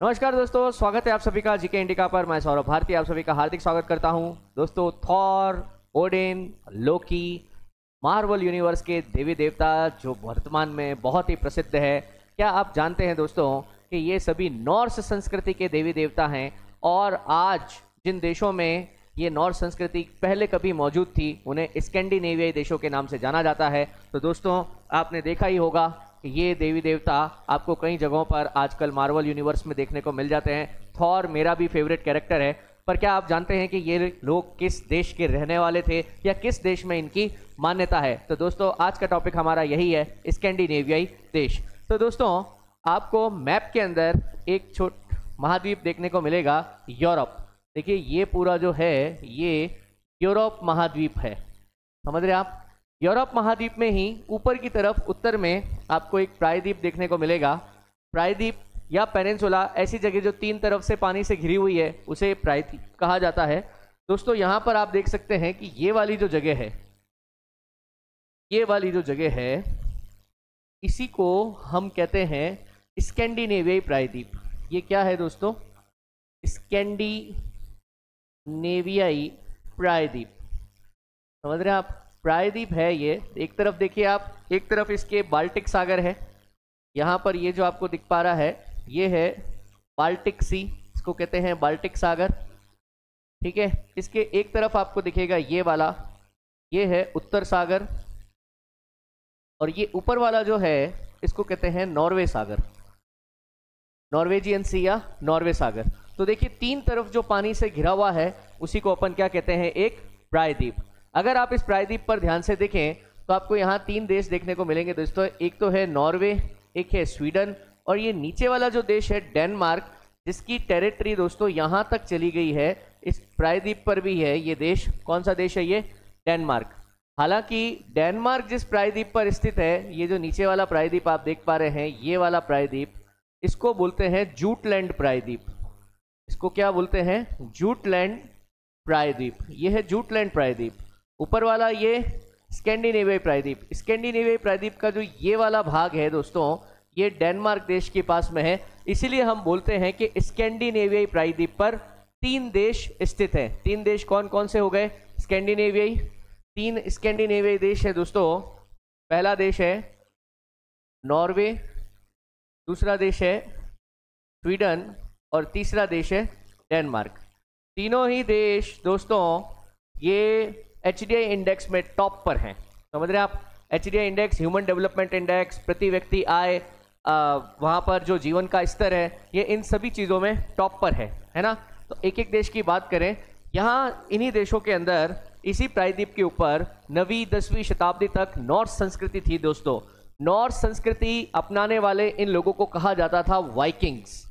नमस्कार दोस्तों, स्वागत है आप सभी का जीके इंडिका पर। मैं सौरभ भारती आप सभी का हार्दिक स्वागत करता हूं। दोस्तों, थॉर, ओडिन, लोकी, मार्वल यूनिवर्स के देवी देवता जो वर्तमान में बहुत ही प्रसिद्ध है। क्या आप जानते हैं दोस्तों कि ये सभी नॉर्स संस्कृति के देवी देवता हैं और आज जिन देशों में ये नॉर्स संस्कृति पहले कभी मौजूद थी उन्हें स्कैंडिनेवियाई देशों के नाम से जाना जाता है। तो दोस्तों, आपने देखा ही होगा कि ये देवी देवता आपको कई जगहों पर आजकल मार्वल यूनिवर्स में देखने को मिल जाते हैं। थॉर मेरा भी फेवरेट कैरेक्टर है। पर क्या आप जानते हैं कि ये लोग किस देश के रहने वाले थे या किस देश में इनकी मान्यता है? तो दोस्तों, आज का टॉपिक हमारा यही है, स्कैंडिनेवियाई देश। तो दोस्तों, आपको मैप के अंदर एक छोटा महाद्वीप देखने को मिलेगा, यूरोप। देखिए, ये पूरा जो है ये यूरोप महाद्वीप है। समझ रहे आप? यूरोप महाद्वीप में ही ऊपर की तरफ उत्तर में आपको एक प्रायद्वीप देखने को मिलेगा। प्रायद्वीप या पेनिनसुला, ऐसी जगह जो तीन तरफ से पानी से घिरी हुई है उसे प्रायद्वीप कहा जाता है। दोस्तों, यहाँ पर आप देख सकते हैं कि ये वाली जो जगह है, ये वाली जो जगह है, इसी को हम कहते हैं स्कैंडिनेवियाई प्रायद्वीप। ये क्या है दोस्तों? स्कैंडिनेवियाई प्रायद्वीप। समझ रहे हैं आप? प्रायद्वीप है ये। एक तरफ देखिए आप, एक तरफ इसके बाल्टिक सागर है। यहाँ पर ये जो आपको दिख पा रहा है ये है बाल्टिक सी, इसको कहते हैं बाल्टिक सागर। ठीक है, इसके एक तरफ आपको दिखेगा ये वाला, ये है उत्तर सागर। और ये ऊपर वाला जो है इसको कहते हैं नॉर्वे सागर, नॉर्वेजियन सी या नॉर्वे सागर। तो देखिए, तीन तरफ जो पानी से घिरा हुआ है उसी को अपन क्या कहते हैं? एक प्रायद्वीप। अगर आप इस प्रायद्वीप पर ध्यान से देखें तो आपको यहाँ तीन देश देखने को मिलेंगे दोस्तों। एक तो है नॉर्वे, एक है स्वीडन, और ये नीचे वाला जो देश है डेनमार्क, जिसकी टेरिटरी दोस्तों यहाँ तक चली गई है। इस प्रायद्वीप पर भी है ये देश। कौन सा देश है ये? डेनमार्क। हालांकि डेनमार्क जिस प्रायद्वीप पर स्थित है, ये जो नीचे वाला प्रायद्वीप आप देख पा रहे हैं, ये वाला प्रायद्वीप, इसको बोलते हैं जूटलैंड प्रायद्वीप। इसको क्या बोलते हैं? जूटलैंड प्रायद्वीप। ये है जूटलैंड प्रायद्वीप। ऊपर वाला ये स्कैंडिनेवियाई प्रायद्वीप। स्कैंडिनेवियाई प्रायद्वीप का जो ये वाला भाग है दोस्तों, ये डेनमार्क देश के पास में है। इसीलिए हम बोलते हैं कि स्कैंडिनेवियाई प्रायद्वीप पर तीन देश स्थित हैं। तीन देश कौन कौन से हो गए? स्कैंडिनेवियाई। तीन स्कैंडिनेवियाई देश है दोस्तों। पहला देश है नॉर्वे, दूसरा देश है स्वीडन, और तीसरा देश है डेनमार्क। तीनों ही देश दोस्तों ये HDI इंडेक्स में टॉप पर हैं। समझ रहे हैं आप? HDI index, human development index, प्रति व्यक्ति आय, वहाँ पर जो जीवन का स्तर है, ये इन सभी चीज़ों में टॉप पर है ना? तो एक एक देश की बात करें, यहाँ इन्हीं देशों के अंदर इसी प्रायद्वीप के ऊपर 9वीं 10वीं शताब्दी तक नॉर्स संस्कृति थी दोस्तों। नॉर्स संस्कृति अपनाने वाले इन लोगों को कहा जाता था वाइकिंग्स।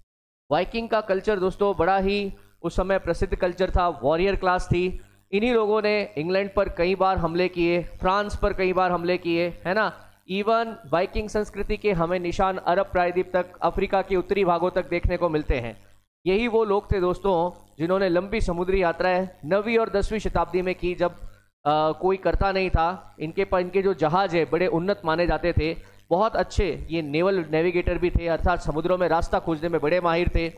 वाइकिंग का कल्चर दोस्तों बड़ा ही उस समय प्रसिद्ध कल्चर था। वॉरियर क्लास थी। इन्हीं लोगों ने इंग्लैंड पर कई बार हमले किए, फ्रांस पर कई बार हमले किए, है ना? इवन वाइकिंग संस्कृति के हमें निशान अरब प्रायद्वीप तक, अफ्रीका के उत्तरी भागों तक देखने को मिलते हैं। यही वो लोग थे दोस्तों जिन्होंने लंबी समुद्री यात्राएं 9वीं और 10वीं शताब्दी में की, जब कोई करता नहीं था। इनके जो जहाज है बड़े उन्नत माने जाते थे, बहुत अच्छे ये नेवल नेविगेटर भी थे, अर्थात समुद्रों में रास्ता खोजने में बड़े माहिर थे।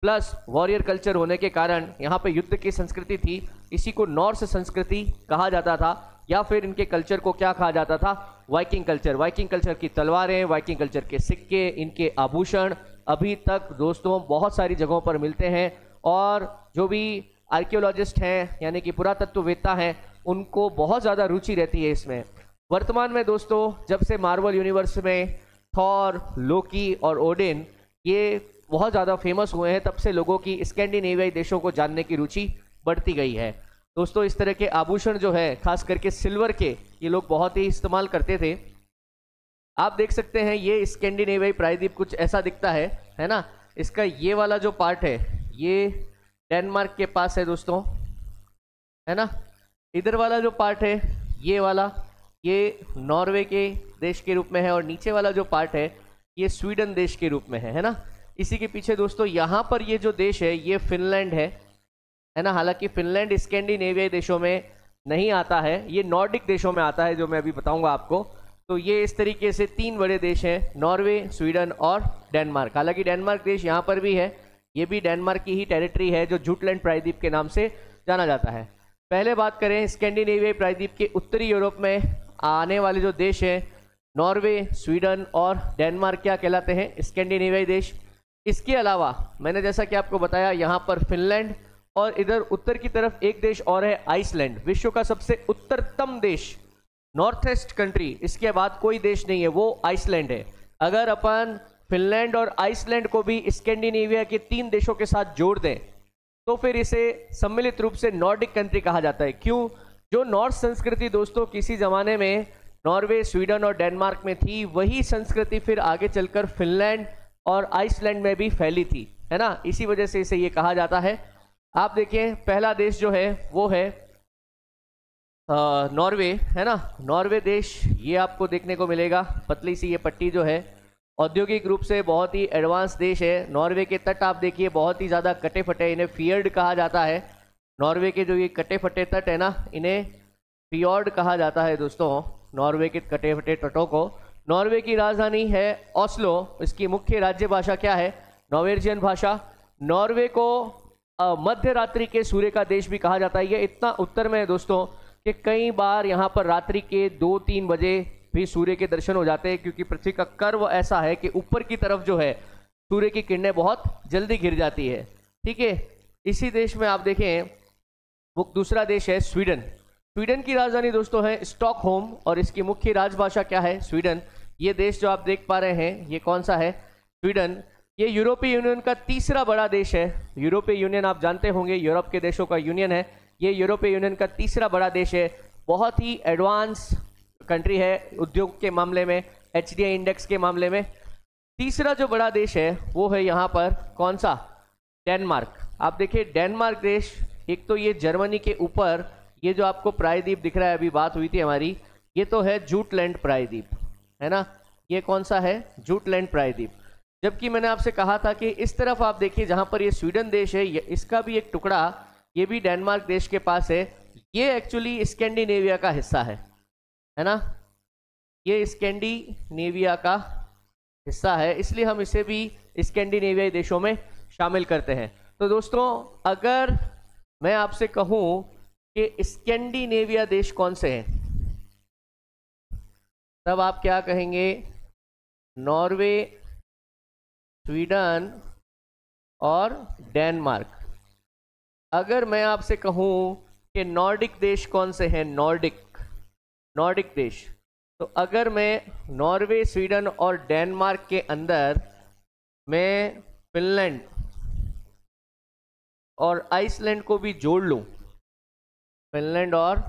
प्लस वॉरियर कल्चर होने के कारण यहाँ पे युद्ध की संस्कृति थी। इसी को नॉर्स संस्कृति कहा जाता था, या फिर इनके कल्चर को क्या कहा जाता था? Viking culture. वाइकिंग कल्चर की तलवारें, वाइकिंग कल्चर के सिक्के, इनके आभूषण अभी तक दोस्तों बहुत सारी जगहों पर मिलते हैं। और जो भी आर्कियोलॉजिस्ट हैं यानी कि पुरातत्ववेत्ता हैं, उनको बहुत ज़्यादा रुचि रहती है इसमें। वर्तमान में दोस्तों जब से मार्वल यूनिवर्स में थॉर, लोकी और ओडिन ये बहुत ज़्यादा फेमस हुए हैं, तब से लोगों की स्कैंडिनेवियाई देशों को जानने की रुचि बढ़ती गई है दोस्तों। इस तरह के आभूषण जो है, खास करके सिल्वर के, ये लोग बहुत ही इस्तेमाल करते थे। आप देख सकते हैं ये स्कैंडिनेवियाई प्रायद्वीप कुछ ऐसा दिखता है ना? इसका ये वाला जो पार्ट है ये डेनमार्क के पास है दोस्तों, है ना? इधर वाला जो पार्ट है ये वाला, ये नॉर्वे के देश के रूप में है, और नीचे वाला जो पार्ट है ये स्वीडन देश के रूप में है ना? इसी के पीछे दोस्तों यहाँ पर ये जो देश है ये फिनलैंड है ना? हालांकि फिनलैंड स्कैंडिनेवियाई देशों में नहीं आता है, ये नॉर्डिक देशों में आता है, जो मैं अभी बताऊंगा आपको। तो ये इस तरीके से तीन बड़े देश हैं, नॉर्वे, स्वीडन और डेनमार्क। हालांकि डेनमार्क देश यहाँ पर भी है, ये भी डेनमार्क की ही टेरिटरी है जो जुटलैंड प्रायद्वीप के नाम से जाना जाता है। पहले बात करें स्कैंडिनेवियाई प्रायद्वीप के उत्तरी यूरोप में आने वाले जो देश हैं, नॉर्वे, स्वीडन और डेनमार्क क्या कहलाते हैं? स्कैंडिनेवियाई देश। इसके अलावा मैंने जैसा कि आपको बताया यहाँ पर फिनलैंड और इधर उत्तर की तरफ एक देश और है आइसलैंड, विश्व का सबसे उत्तरतम देश, नॉर्थ ईस्ट कंट्री, इसके बाद कोई देश नहीं है, वो आइसलैंड है। अगर अपन फिनलैंड और आइसलैंड को भी स्कैंडिनेविया के 3 देशों के साथ जोड़ दें तो फिर इसे सम्मिलित रूप से नॉर्डिक कंट्री कहा जाता है। क्यों? जो नॉर्स संस्कृति दोस्तों किसी जमाने में नॉर्वे, स्वीडन और डेनमार्क में थी, वही संस्कृति फिर आगे चलकर फिनलैंड और आइसलैंड में भी फैली थी, है ना। इसी वजह से इसे ये कहा जाता है। आप देखिए पहला देश जो है वो है नॉर्वे, है ना। नॉर्वे देश ये आपको देखने को मिलेगा, पतली सी ये पट्टी जो है, औद्योगिक रूप से बहुत ही एडवांस देश है। नॉर्वे के तट आप देखिए बहुत ही ज़्यादा कटे फटे, इन्हें फियर्ड कहा जाता है। नॉर्वे के जो ये कटे फटे तट है ना, इन्हें फियॉर्ड कहा जाता है दोस्तों, नॉर्वे के कटे फटे तटों को। नॉर्वे की राजधानी है ओस्लो। इसकी मुख्य राज्य भाषा क्या है? नॉर्वेजियन भाषा। नॉर्वे को मध्य रात्रि के सूर्य का देश भी कहा जाता है। ये इतना उत्तर में है दोस्तों कि कई बार यहाँ पर रात्रि के 2-3 बजे भी सूर्य के दर्शन हो जाते हैं, क्योंकि पृथ्वी का कर्व ऐसा है कि ऊपर की तरफ जो है सूर्य की किरणें बहुत जल्दी गिर जाती है, ठीक है। इसी देश में आप देखें वो दूसरा देश है स्वीडन। स्वीडन की राजधानी दोस्तों है स्टॉकहोम और इसकी मुख्य राजभाषा क्या है? स्वीडन। ये देश जो आप देख पा रहे हैं ये कौन सा है? स्वीडन। ये यूरोपीय यूनियन का तीसरा बड़ा देश है। यूरोपीय यूनियन आप जानते होंगे, यूरोप के देशों का यूनियन है। ये यूरोपीय यूनियन का तीसरा बड़ा देश है। बहुत ही एडवांस कंट्री है उद्योग के मामले में, HDI इंडेक्स के मामले में। तीसरा जो बड़ा देश है वो है यहाँ पर कौन सा? डेनमार्क। आप देखिए डेनमार्क देश, एक तो ये जर्मनी के ऊपर ये जो आपको प्रायद्वीप दिख रहा है, अभी बात हुई थी हमारी, ये तो है जूटलैंड प्रायद्वीप, है ना। ये कौन सा है? जूटलैंड प्रायद्वीप। जबकि मैंने आपसे कहा था कि इस तरफ आप देखिए जहाँ पर ये स्वीडन देश है, इसका भी एक टुकड़ा ये भी डेनमार्क देश के पास है। ये एक्चुअली स्कैंडिनेविया का हिस्सा है ना। ये स्कैंडिनेविया का हिस्सा है, इसलिए हम इसे भी स्कैंडिनेवियाई देशों में शामिल करते हैं। तो दोस्तों अगर मैं आपसे कहूं कि स्कैंडिनेविया देश कौन से हैं, तब आप क्या कहेंगे? नॉर्वे, स्वीडन और डेनमार्क। अगर मैं आपसे कहूं कि नॉर्डिक देश कौन से हैं? नॉर्डिक देश। तो अगर मैं नॉर्वे, स्वीडन और डेनमार्क के अंदर मैं फिनलैंड और आइसलैंड को भी जोड़ लूं, फिनलैंड और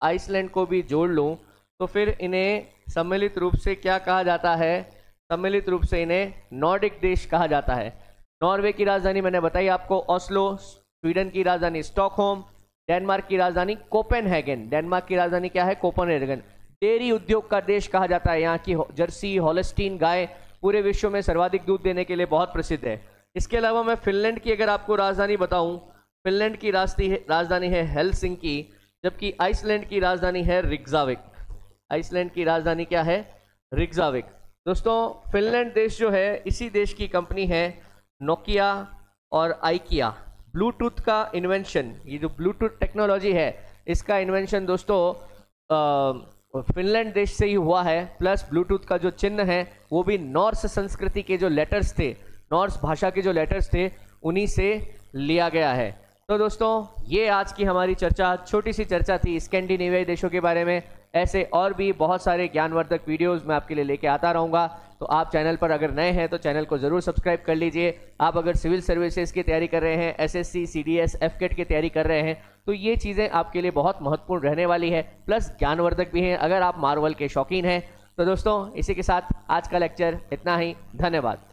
आइसलैंड को भी जोड़ लूं, तो फिर इन्हें सम्मिलित रूप से क्या कहा जाता है? सम्मिलित रूप से इन्हें नॉर्डिक देश कहा जाता है। नॉर्वे की राजधानी मैंने बताई आपको ओस्लो, स्वीडन की राजधानी स्टॉकहोम, डेनमार्क की राजधानी कोपेनहेगन। डेनमार्क की राजधानी क्या है? कोपेनहेगन। डेयरी उद्योग का देश कहा जाता है। यहाँ की जर्सी हॉलस्टीन गाय पूरे विश्व में सर्वाधिक दूध देने के लिए बहुत प्रसिद्ध है। इसके अलावा मैं फिनलैंड की अगर आपको राजधानी बताऊं, फिनलैंड की राजधानी है हेलसिंकी, जबकि आइसलैंड की राजधानी है रिक्जाविक। आइसलैंड की राजधानी क्या है? रिक्जाविक। दोस्तों फिनलैंड देश जो है, इसी देश की कंपनी है नोकिया और आइकिया। ब्लूटूथ का इन्वेंशन, ये जो ब्लूटूथ टेक्नोलॉजी है, इसका इन्वेंशन दोस्तों फिनलैंड देश से ही हुआ है। प्लस ब्लूटूथ का जो चिन्ह है वो भी नॉर्स संस्कृति के जो लेटर्स थे, नॉर्स भाषा के जो लेटर्स थे, उन्हीं से लिया गया है। तो दोस्तों ये आज की हमारी चर्चा, छोटी सी चर्चा थी स्कैंडिनेवियाई देशों के बारे में। ऐसे और भी बहुत सारे ज्ञानवर्धक वीडियोस मैं आपके लिए लेके आता रहूँगा। तो आप चैनल पर अगर नए हैं तो चैनल को ज़रूर सब्सक्राइब कर लीजिए। आप अगर सिविल सर्विसेज की तैयारी कर रहे हैं, SSC, CDS, FCAT की तैयारी कर रहे हैं, तो ये चीज़ें आपके लिए बहुत महत्वपूर्ण रहने वाली है, प्लस ज्ञानवर्धक भी हैं अगर आप मार्वल के शौकीन हैं। तो दोस्तों इसी के साथ आज का लेक्चर इतना ही। धन्यवाद।